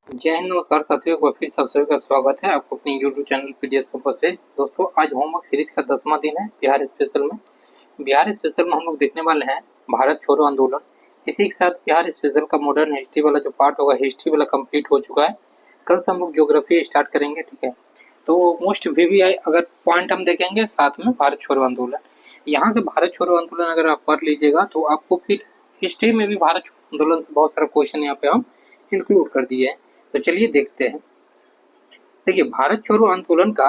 जय हिंद, नमस्कार साथियों, एक बार फिर सब सभी का स्वागत है आपको अपने यूट्यूब चैनल पीडीएस कैंपस पे। दोस्तों, आज होमवर्क सीरीज का 10वां दिन है बिहार स्पेशल में। बिहार स्पेशल में हम लोग देखने वाले हैं भारत छोड़ो आंदोलन। इसी के साथ बिहार स्पेशल का मॉडर्न हिस्ट्री वाला जो पार्ट होगा, हिस्ट्री वाला कंप्लीट हो चुका है। कल से हम लोग ज्योग्राफी स्टार्ट करेंगे, ठीक है। तो मोस्ट वीवीआई अगर पॉइंट हम देखेंगे, साथ में भारत छोड़ो आंदोलन। यहाँ के भारत छोड़ो आंदोलन अगर आप पढ़ लीजिएगा तो आपको फिर हिस्ट्री में भी भारत छोड़ो आंदोलन से बहुत सारा क्वेश्चन यहाँ पे हम इंक्लूड कर दिए हैं। तो चलिए देखते हैं। देखिए, भारत छोड़ो आंदोलन का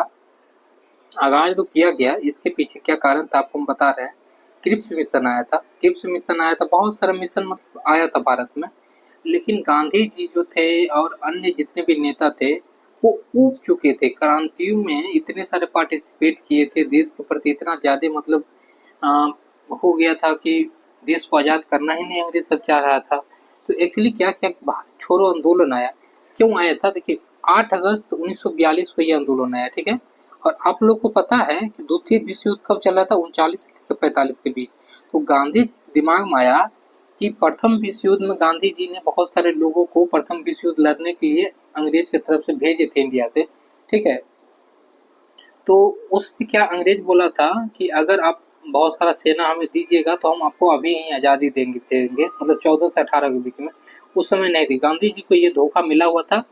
आगाज तो किया गया, इसके पीछे क्या कारण था आपको हम बता रहे हैं। क्रिप्स मिशन आया था, क्रिप्स मिशन आया था, बहुत सारा मिशन मतलब आया था भारत में। लेकिन गांधी जी जो थे और अन्य जितने भी नेता थे वो ऊब चुके थे क्रांतियों में, इतने सारे पार्टिसिपेट किए थे, देश के प्रति इतना ज्यादा मतलब आ, हो गया था कि देश को आजाद करना ही नहीं अंग्रेज सब चाह रहा था। तो एक्चुअली क्या क्या भारत छोड़ो आंदोलन आया, क्यों आया था। देखिए, 8 अगस्त 1942 को ये आंदोलन आया, ठीक है। और आप लोग को पता है कि द्वितीय विश्व युद्ध कब चला था, 39 से 45 के बीच। तो गांधी जी दिमाग में आया कि प्रथम विश्व युद्ध में गांधी जी ने बहुत सारे लोगों को प्रथम विश्व युद्ध लड़ने के लिए अंग्रेज की तरफ से भेजे थे इंडिया से, ठीक है। तो उसमें क्या अंग्रेज बोला था कि अगर आप बहुत सारा सेना हमें दीजिएगा तो हम आपको अभी ही आज़ादी देंगे, मतलब 14 से 18 के बीच में। उस समय नहीं दी, गांधी जी को ये धोखा मिला हुआ था।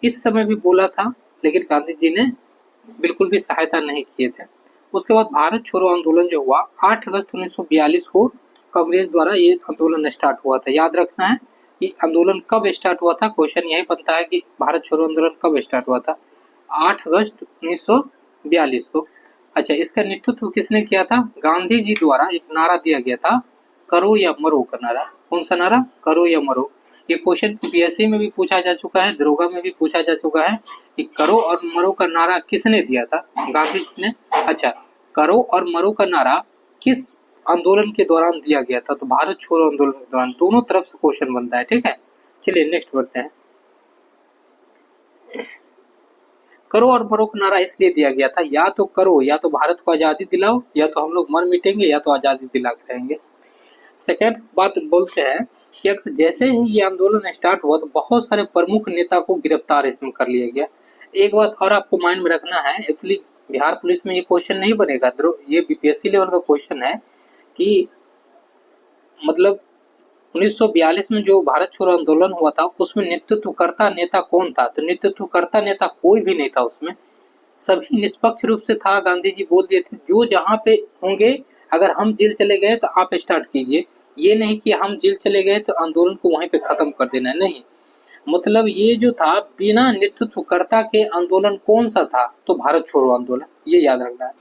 इस समय भी बोला था, लेकिन गांधी जी ने बिल्कुल भी सहायता नहीं किए थे। उसके बाद भारत छोड़ो आंदोलन जो हुआ 8 अगस्त 1942 को कांग्रेस द्वारा ये आंदोलन स्टार्ट हुआ था। याद रखना है कि आंदोलन कब स्टार्ट हुआ था, क्वेश्चन यही बनता है कि भारत छोड़ो आंदोलन कब स्टार्ट हुआ था। 8 अगस्त 1942 को। अच्छा, इसका नेतृत्व किसने किया था। गांधी जी द्वारा एक नारा दिया गया था, करो या मरो का नारा। कौन सा नारा, करो या मरो। ये क्वेश्चन पीएससी में भी पूछा जा चुका है, दरोगा में भी पूछा जा चुका है कि करो और मरो का नारा किसने दिया था, गांधी जी ने। अच्छा, करो और मरो का नारा किस आंदोलन के दौरान दिया गया था, तो भारत छोड़ो आंदोलन के दौरान। दोनों तरफ से क्वेश्चन बनता है, ठीक है। चलिए नेक्स्ट बढ़ते हैं। करो और मरो का नारा इसलिए दिया गया था, या तो करो, या तो भारत को आजादी दिलाओ, या तो हम लोग मर मिटेंगे, या तो आजादी दिला के रहेंगे। सेकेंड बात बोलते हैं कि अगर जैसे ही ये आंदोलन स्टार्ट हुआ तो बहुत सारे प्रमुख नेता को गिरफ्तार इसमें कर लिया गया। एक बात और आपको माइंड में रखना है, एक्चुअली बिहार पुलिस में ये क्वेश्चन नहीं बनेगा, ये बीपीएससी लेवल का क्वेश्चन है कि मतलब 1942 में जो भारत छोड़ो आंदोलन हुआ था उसमें नेतृत्वकर्ता नेता कौन था, तो नेतृत्वकर्ता नेता कोई भी नहीं था उसमें। सभी निष्पक्ष रूप से था। गांधी जी बोल दिए थे जो जहाँ पे होंगे, अगर हम जेल चले गए तो आप स्टार्ट कीजिए। ये नहीं कि हम जेल चले गए तो आंदोलन को वहीं पे खत्म कर देना, नहीं। मतलब ये जो था बिना नेतृत्वकर्ता के आंदोलन कौन सा था, तो भारत छोड़ो आंदोलन, ये याद रखना है।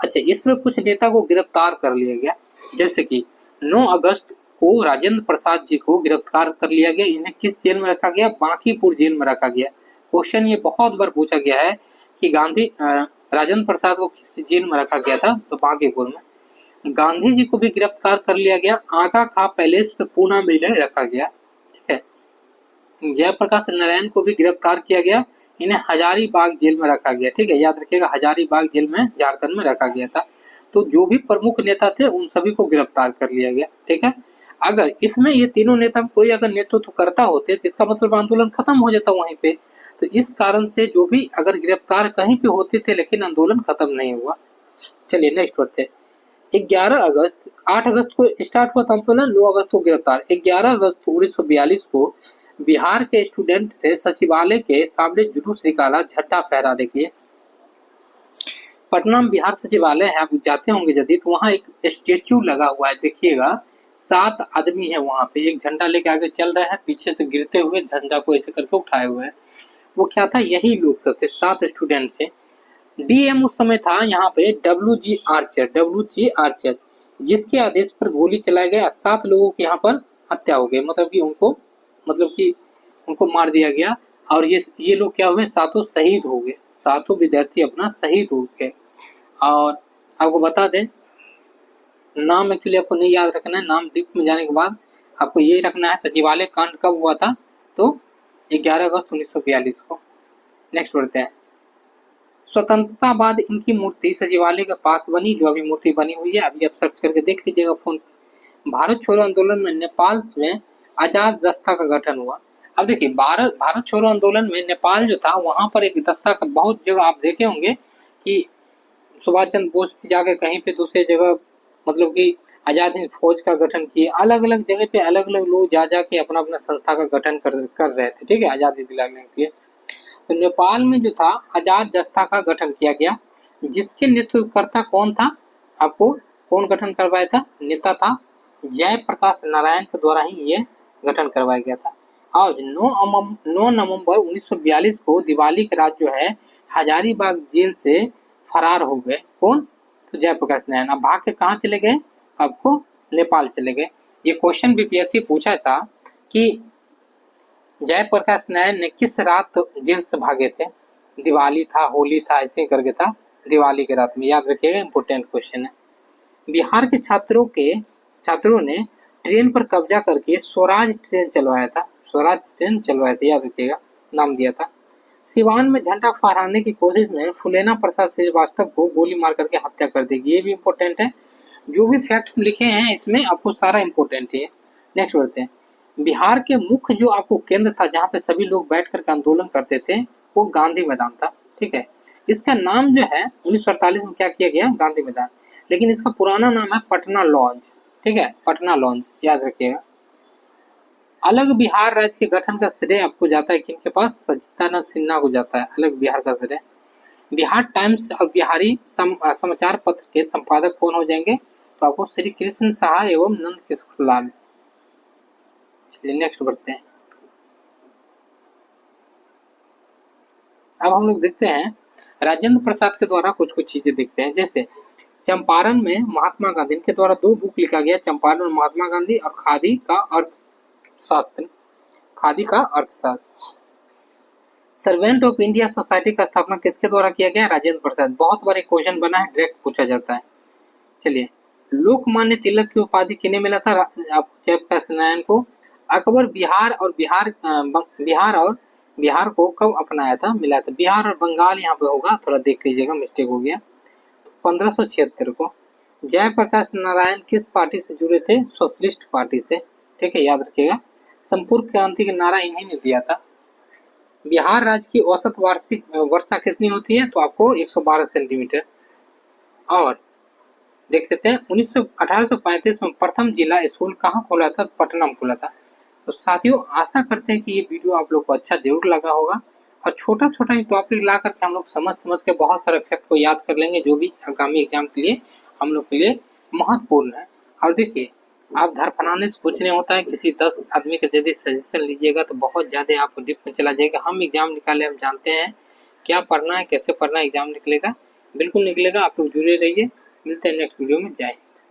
अच्छा, इसमें कुछ नेता को गिरफ्तार कर लिया गया, जैसे कि 9 अगस्त को राजेंद्र प्रसाद जी को गिरफ्तार कर लिया गया। इन्हें किस जेल में रखा गया, बांकीपुर जेल में रखा गया। क्वेश्चन ये बहुत बार पूछा गया है कि राजेंद्र प्रसाद को किस जेल में रखा गया था, तो बांकीपुर में। गांधी जी को भी गिरफ्तार कर लिया गया, आगा खा पैलेस पे पूना में रखा गया, ठीक है। जयप्रकाश नारायण को भी गिरफ्तार किया गया, इन्हें हजारीबाग जेल में रखा गया, ठीक है। याद रखिएगा, हजारीबाग जेल में झारखंड में रखा गया था। तो जो भी प्रमुख नेता थे उन सभी को गिरफ्तार कर लिया गया, ठीक है। अगर इसमें ये तीनों नेता कोई अगर नेतृत्व करता होते तो इसका मतलब आंदोलन खत्म हो जाता वहीं पे। तो इस कारण से जो भी अगर गिरफ्तार कहीं पे होते थे, लेकिन आंदोलन खत्म नहीं हुआ। चलिए नेक्स्ट बढ़ते हैं। 11 अगस्त 8 अगस्त को स्टार्ट हुआ था आंदोलन, 9 अगस्त को गिरफ्तार। 11 अगस्त 1942 को बिहार के स्टूडेंट थे सचिवालय के सामने जुलूस निकाला झंडा फहराने के लिए। पटना में बिहार सचिवालय है, आप जाते होंगे यदि, तो वहाँ एक स्टेचू लगा हुआ है, देखिएगा। 7 आदमी है वहाँ पे, एक झंडा लेके आगे चल रहे हैं, पीछे से गिरते हुए झंडा को ऐसे करके उठाए हुए हैं। वो क्या था, यही लोग सब थे, 7 स्टूडेंट थे। डीएम उस समय था यहाँ पे डब्ल्यू जी आर्चर, जिसके आदेश पर गोली चलाया गया। 7 लोगों की यहाँ पर हत्या हो गई, मतलब कि उनको मार दिया गया। और ये लोग क्या हुए, 7 शहीद हो गए, 7 विद्यार्थी अपना शहीद हो गए। और आपको बता दें, नाम एक्चुअली आपको नहीं याद रखना है, नाम डीप में जाने के बाद आपको ये रखना है सचिवालय कांड कब हुआ था, तो 11 अगस्त 1942 को। नेक्स्ट बढ़ते हैं। स्वतंत्रता बाद इनकी मूर्ति सचिवालय के पास बनी, जो अभी मूर्ति बनी हुई है, अभी आप सर्च करके देख लीजिएगा फोन पे। भारत छोड़ो आंदोलन में नेपाल में आजाद दस्ता का गठन हुआ। अब देखिए भारत भारत छोड़ो आंदोलन में नेपाल जो था वहां पर एक दस्ता का बहुत जगह आप देखे होंगे कि सुभाष चंद्र बोस भी जाकर कहीं पे दूसरे जगह मतलब कि आजाद हिंद फौज का गठन किए, अलग अलग जगह पे अलग अलग लोग जा जाके अपना अपना संस्था का गठन कर रहे थे, ठीक है, आजादी दिलाने के लिए। तो नेपाल में जो था आजाद दस्ता का गठन किया गया, जिसके नेतृत्वकर्ता कौन था, आपको कौन गठन करवाया था, नेता था जयप्रकाश नारायण के द्वारा ही ये गठन करवाया गया था। और 9 नवंबर 1942 को दिवाली के रात जो है हजारीबाग जेल से फरार हो गए, कौन, तो जयप्रकाश नारायण। अब भाग के कहाँ चले गए, आपको नेपाल चले गए। ये क्वेश्चन बीपीएससी पूछा था कि जयप्रकाश नारायण ने किस रात जेल से भागे थे, दिवाली था, होली था, ऐसे करके था, दिवाली के रात में, याद रखिएगा, इंपोर्टेंट क्वेश्चन है। बिहार के छात्रों ने ट्रेन पर कब्जा करके स्वराज ट्रेन चलवाया था, स्वराज ट्रेन चलवाया था, याद रखिएगा, नाम दिया था। सिवान में झंडा फहराने की कोशिश में फुलेना प्रसाद श्रीवास्तव को गोली मार करके हत्या कर देगी, ये भी इंपॉर्टेंट है। जो भी फैक्ट लिखे हैं इसमें आपको सारा इंपॉर्टेंट है। नेक्स्ट बढ़ते हैं। बिहार के मुख्य जो आपको केंद्र था जहाँ पे सभी लोग बैठ करके आंदोलन करते थे वो गांधी मैदान था, ठीक है। इसका नाम जो है 1948 में क्या किया गया, गांधी मैदान, लेकिन इसका पुराना नाम है पटना लॉन्च, ठीक है, पटना लॉन्च, याद रखिएगा। अलग बिहार राज्य के गठन का श्रेय आपको जाता है किनके पास, सच्चिदानंद सिन्हा को जाता है अलग बिहार का श्रेय। बिहार टाइम्स और बिहारी समाचार पत्र के संपादक कौन हो जाएंगे, तो आपको श्री कृष्ण शाह एवं नंद किशोर लाल। चलिए नेक्स्ट बढ़ते हैं। अब हम लोग देखते हैं राजेंद्र प्रसाद के द्वारा कुछ चीजें देखते हैं, जैसे चंपारण में महात्मा गांधी के द्वारा 2 बुक लिखा गया, चंपारण महात्मा गांधी और खादी का अर्थशास्त्र, खादी का अर्थशास्त्र। सर्वेंट ऑफ इंडिया सोसाइटी का स्थापना किसके द्वारा किया गया, राजेंद्र प्रसाद। बहुत बार एक क्वेश्चन बना है, डायरेक्ट पूछा जाता है। चलिए, लोकमान्य तिलक की उपाधि किन्हें मिला था, जयप्रकाश नारायण को। अकबर बिहार को कब अपनाया था, मिला था, बिहार और बंगाल यहाँ पे होगा, थोड़ा देख लीजिएगा, मिस्टेक हो गया, तो 1576 को। जयप्रकाश नारायण किस पार्टी से जुड़े थे, सोशलिस्ट पार्टी से, ठीक है, याद रखिएगा। संपूर्ण क्रांति का नारा इन्हीं ने दिया था। बिहार राज्य की औसत वार्षिक वर्षा कितनी होती है, तो आपको 112 सेंटीमीटर। और देख लेते हैं 1835 में प्रथम जिला स्कूल कहाँ खोला था, पटना में खोला था। तो साथियों आशा करते हैं कि ये वीडियो आप लोग को अच्छा जरूर लगा होगा, और छोटा छोटा टॉपिक ला करके हम लोग समझ के बहुत सारे फैक्ट को याद कर लेंगे जो भी आगामी एग्जाम के लिए हम लोग के लिए महत्वपूर्ण है। और देखिए, आप धड़फड़ाने से कुछ नहीं होता है, किसी 10 आदमी का यदि सजेशन लीजिएगा तो बहुत ज़्यादा आपको डीप में चला जाएगा। हम एग्जाम निकाले, हम जानते हैं क्या पढ़ना है, कैसे पढ़ना है, एग्जाम निकलेगा, बिल्कुल निकलेगा। आप लोग जुड़े रहिए, मिलते हैं नेक्स्ट वीडियो में, जय हिंद।